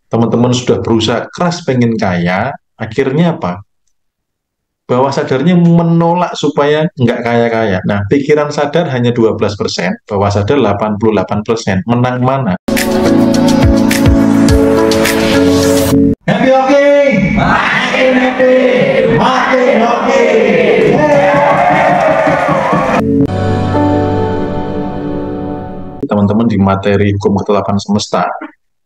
teman-teman sudah berusaha keras pengen kaya, akhirnya apa? Bawah sadarnya menolak supaya nggak kaya-kaya. Nah, pikiran sadar hanya 12%, bawah sadar 88%. Menang mana? Happy hoki, makin happy, makin hoki. Teman-teman di materi hukum ketetapan semesta,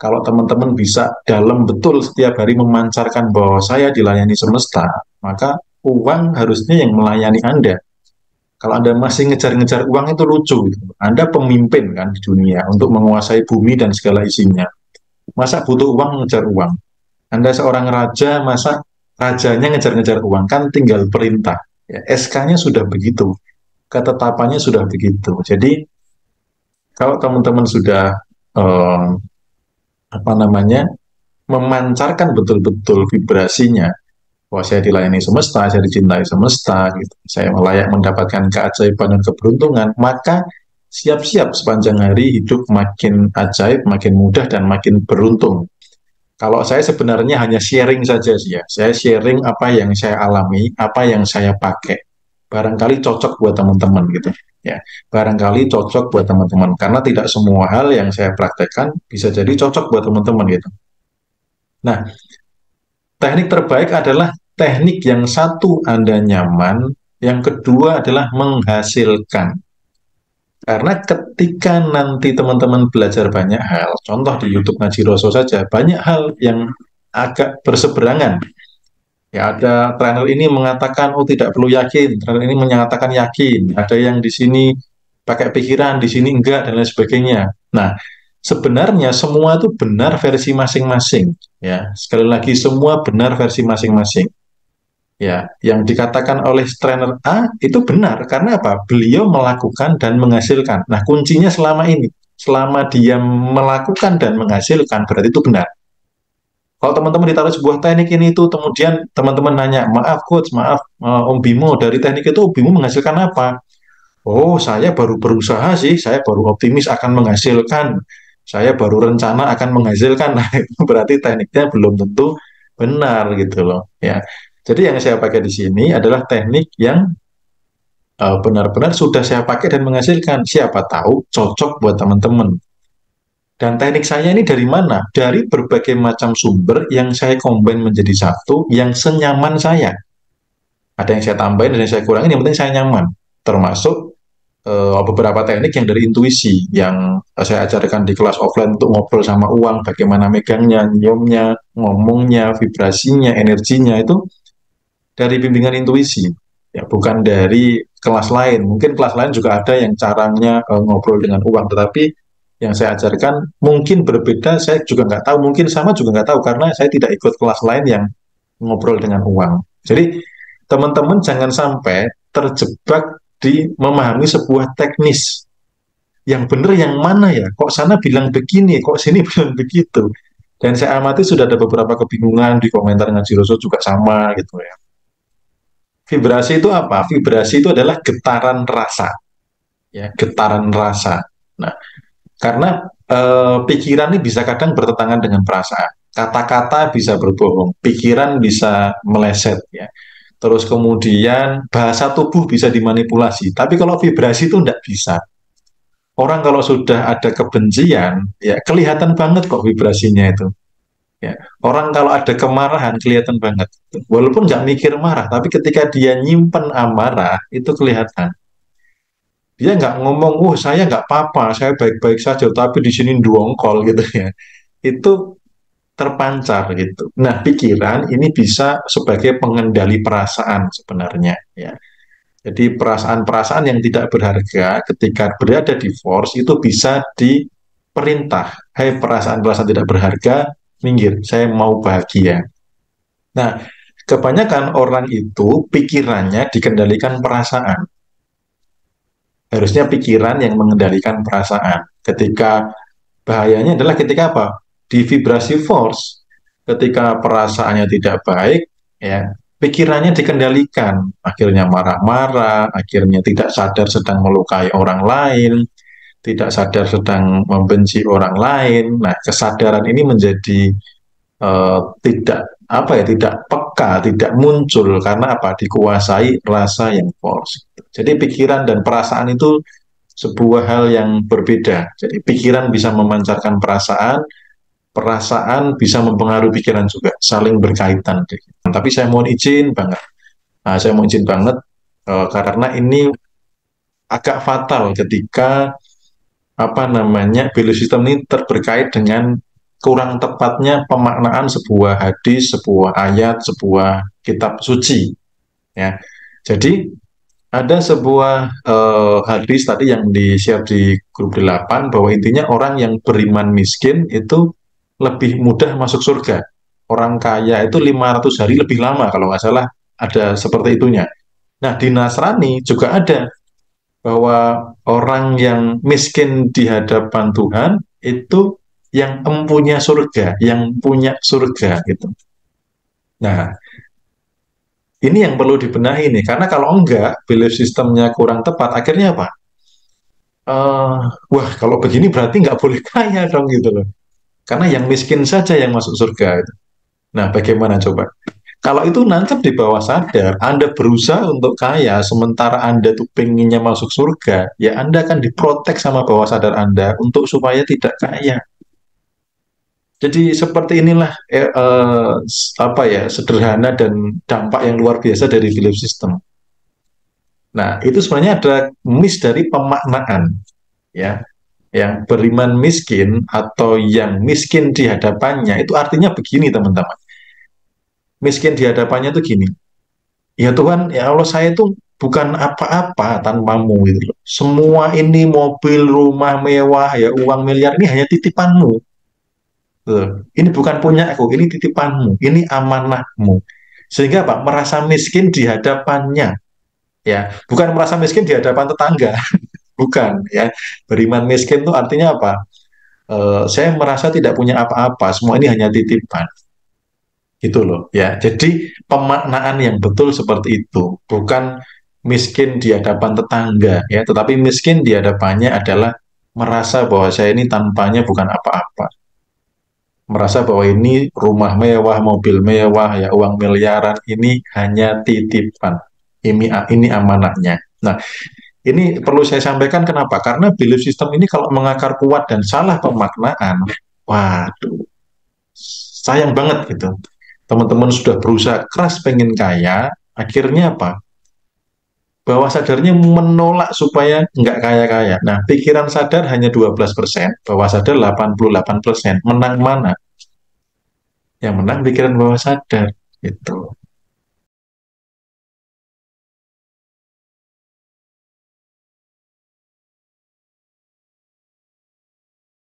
kalau teman-teman bisa dalam betul setiap hari memancarkan bahwa saya dilayani semesta, maka uang harusnya yang melayani Anda. Kalau Anda masih ngejar-ngejar uang itu lucu. Anda pemimpin kan di dunia untuk menguasai bumi dan segala isinya. Masa butuh uang ngejar uang? Anda seorang raja, masa rajanya ngejar-ngejar uang? Kan tinggal perintah. Ya, SK-nya sudah begitu, ketetapannya sudah begitu. Jadi kalau teman-teman sudah eh, apa namanya memancarkan betul-betul vibrasinya, bahwa saya dilayani semesta, saya dicintai semesta, gitu. Saya layak mendapatkan keajaiban dan keberuntungan, maka siap-siap sepanjang hari hidup makin ajaib, makin mudah, dan makin beruntung. Kalau saya sebenarnya hanya sharing saja sih ya, saya sharing apa yang saya alami, apa yang saya pakai. Barangkali cocok buat teman-teman gitu. Ya, barangkali cocok buat teman-teman karena tidak semua hal yang saya praktekkan bisa jadi cocok buat teman-teman gitu. Nah, teknik terbaik adalah teknik yang satu Anda nyaman, yang kedua adalah menghasilkan. Karena ketika nanti teman-teman belajar banyak hal, contoh di YouTube Ngaji Roso saja, banyak hal yang agak berseberangan. Ya, ada trainer ini mengatakan, oh tidak perlu yakin, trainer ini menyatakan yakin, ada yang di sini pakai pikiran, di sini enggak, dan lain sebagainya. Nah, sebenarnya semua itu benar versi masing-masing. Ya, sekali lagi semua benar versi masing-masing. Ya, yang dikatakan oleh trainer A itu benar karena apa? Beliau melakukan dan menghasilkan. Nah, kuncinya selama ini, selama dia melakukan dan menghasilkan berarti itu benar. Kalau teman-teman ditaruh sebuah teknik ini itu, kemudian teman-teman nanya, maaf coach, maaf Om Bimo, dari teknik itu Om Bimo menghasilkan apa? Oh, saya baru berusaha sih, saya baru optimis akan menghasilkan, saya baru rencana akan menghasilkan. Nah, itu berarti tekniknya belum tentu benar gitu loh. Ya, jadi yang saya pakai di sini adalah teknik yang benar-benar sudah saya pakai dan menghasilkan. Siapa tahu cocok buat teman-teman. Dan teknik saya ini dari mana? Dari berbagai macam sumber yang saya combine menjadi satu, yang senyaman saya. Ada yang saya tambahin dan yang saya kurangin, yang penting saya nyaman. Termasuk beberapa teknik yang dari intuisi, yang saya ajarkan di kelas offline untuk ngobrol sama uang, bagaimana megangnya, nyiumnya, ngomongnya, vibrasinya, energinya, itu dari bimbingan intuisi. Ya, bukan dari kelas lain. Mungkin kelas lain juga ada yang caranya ngobrol dengan uang, tetapi yang saya ajarkan mungkin berbeda, saya juga nggak tahu, mungkin sama juga nggak tahu, karena saya tidak ikut kelas lain yang ngobrol dengan uang. Jadi, teman-teman jangan sampai terjebak di memahami sebuah teknis. Yang benar yang mana ya? Kok sana bilang begini, kok sini bilang begitu. Dan saya amati sudah ada beberapa kebingungan di komentar Ngaji Roso juga sama gitu ya. Vibrasi itu apa? Vibrasi itu adalah getaran rasa, ya, getaran rasa. Nah, karena pikiran ini bisa kadang bertentangan dengan perasaan. Kata-kata bisa berbohong, pikiran bisa meleset, ya. Terus kemudian bahasa tubuh bisa dimanipulasi. Tapi kalau vibrasi itu tidak bisa. Orang kalau sudah ada kebencian, ya kelihatan banget kok vibrasinya itu. Ya. Orang kalau ada kemarahan kelihatan banget. Walaupun nggak mikir marah, tapi ketika dia nyimpen amarah, itu kelihatan. Dia nggak ngomong, oh saya nggak apa-apa, saya baik-baik saja, tapi di sini dongkol gitu ya. Itu terpancar gitu. Nah, pikiran ini bisa sebagai pengendali perasaan sebenarnya ya. Jadi perasaan-perasaan yang tidak berharga ketika berada di force itu bisa diperintah. Hai perasaan-perasaan tidak berharga, minggir, saya mau bahagia. Nah, kebanyakan orang itu pikirannya dikendalikan perasaan. Harusnya pikiran yang mengendalikan perasaan. Ketika bahayanya adalah ketika apa? Di vibrasi force. Ketika perasaannya tidak baik, ya, pikirannya dikendalikan. Akhirnya marah-marah, akhirnya tidak sadar sedang melukai orang lain, tidak sadar sedang membenci orang lain. Nah, kesadaran ini menjadi tidak apa ya, tidak peka, tidak muncul karena apa? Dikuasai rasa yang force. Jadi pikiran dan perasaan itu sebuah hal yang berbeda. Jadi pikiran bisa memancarkan perasaan, perasaan bisa mempengaruhi pikiran juga, saling berkaitan. Tapi saya mohon izin banget, saya mau izin banget karena ini agak fatal ketika apa namanya belief system ini berkait dengan kurang tepatnya pemaknaan sebuah hadis, sebuah ayat, sebuah kitab suci. Ya, jadi ada sebuah hadis tadi yang di-share di grup 8 bahwa intinya orang yang beriman miskin itu lebih mudah masuk surga. Orang kaya itu 500 hari lebih lama kalau nggak salah ada seperti itunya. Nah, di Nasrani juga ada bahwa orang yang miskin di hadapan Tuhan itu yang empunya surga, yang punya surga gitu. Nah, ini yang perlu dibenahi nih, karena kalau enggak, belief sistemnya kurang tepat, akhirnya apa? Eh, wah, kalau begini berarti nggak boleh kaya dong gitu loh. Karena yang miskin saja yang masuk surga. Gitu. Nah, bagaimana coba? Kalau itu nancap di bawah sadar, Anda berusaha untuk kaya, sementara Anda tuh pengennya masuk surga, ya Anda akan diprotek sama bawah sadar Anda untuk supaya tidak kaya. Jadi seperti inilah apa ya sederhana dan dampak yang luar biasa dari belief system. Nah, itu sebenarnya ada miss dari pemaknaan, ya. Yang beriman miskin atau yang miskin di hadapannya itu artinya begini, teman-teman. Miskin di hadapannya itu gini. Ya Tuhan, ya Allah saya itu bukan apa-apa tanpamu gitu loh. Semua ini mobil, rumah mewah, ya uang miliar ini hanya titipanmu. Tuh. Ini bukan punya aku, ini titipanmu, ini amanahmu. Sehingga Pak merasa miskin di hadapannya, ya, bukan merasa miskin di hadapan tetangga, bukan, ya. Beriman miskin itu artinya apa? Saya merasa tidak punya apa-apa, semua ini hanya titipan, gitu loh, ya. Jadi pemaknaan yang betul seperti itu, bukan miskin di hadapan tetangga, ya, tetapi miskin di hadapannya adalah merasa bahwa saya ini tanpanya bukan apa-apa, merasa bahwa ini rumah mewah, mobil mewah, ya uang miliaran ini hanya titipan. Ini amanahnya. Nah, ini perlu saya sampaikan kenapa? Karena belief system ini kalau mengakar kuat dan salah pemaknaan, waduh, sayang banget gitu. Teman-teman sudah berusaha keras pengen kaya, akhirnya apa? Bawah sadarnya menolak supaya nggak kaya-kaya. Nah, pikiran sadar hanya 12%, bawah sadar 88%. Menang mana? Yang menang pikiran bawah sadar gitu.